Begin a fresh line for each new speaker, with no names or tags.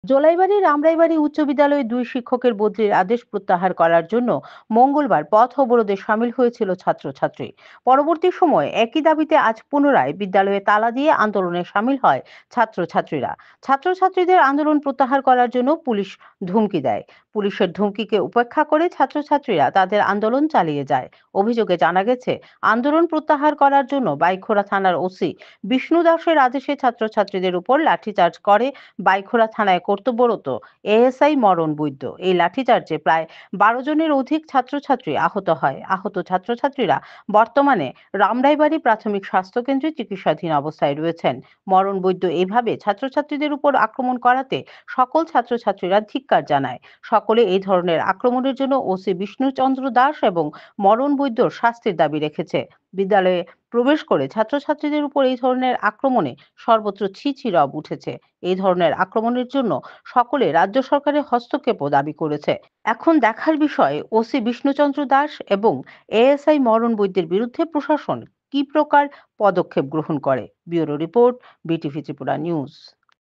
জোলাইবাড়ি রামরাইবাড়ি উচ্চ বিদ্যালয়ে দুই শিক্ষকের বদলির আদেশ প্রত্যাহার করার জন্য মঙ্গলবার পথ অবরোধে সামিল হয়েছিল ছাত্রছাত্রী। পরবর্তী সময়ে একই দাবিতে আজ পুনরায় বিদ্যালয়ে তালা দিয়ে আন্দোলনে সামিল হয় ছাত্রছাত্রীরা। ছাত্রছাত্রীদের আন্দোলন প্রত্যাহার করার জন্য পুলিশ ধুমকি দেয়। পুলিশের ধুমকিকে উপেক্ষা করে ছাত্রছাত্রীরা তাদের আন্দোলন চালিয়ে যায়। অভিযোগে জানা গেছে, আন্দোলন প্রত্যাহার করার জন্য বাইখোড়া থানার ওসি বিষ্ণু দাসের আদেশে ছাত্রছাত্রীদের উপর লাঠিচার্জ করে বাইখোড়া থানায় কর্তব্যরত এএসআই মরণ বৈদ্য। এই লাঠিচার্জে প্রায় 12 জনের অধিক ছাত্রছাত্রী আহত হয়। আহত ছাত্রছাত্রীরা বর্তমানে রামরাইবাড়ী প্রাথমিক স্বাস্থ্য কেন্দ্রে চিকিৎসাধীন অবস্থায় রয়েছেন। মরণ বৈদ্য এইভাবে ছাত্রছাত্রীদের উপর আক্রমণ করাতে সকল ছাত্রছাত্রীরা ধিক্কার জানায়। সকলে এই ধরনের আক্রমণের জন্য ওসি বিষ্ণুচন্দ্র দাস এবং মরণ বৈদ্যর শাস্তির দাবি রেখেছে। বিদ্যালয়ে প্রবেশ করে ছাত্রছাত্রীদের উপর এই ধরনের আক্রমণে সর্বত্র ছি ছি রব উঠেছে। এই ধরনের আক্রমণের জন্য সকলে রাজ্য সরকারের হস্তক্ষেপও দাবি করেছে। এখন দেখার বিষয়, ওসি বিষ্ণুচন্দ্র দাস এবং এএসআই মরণ বৈদ্যের বিরুদ্ধে প্রশাসন কি প্রকার পদক্ষেপ গ্রহণ করে। Bureau report, BTV Tripura news.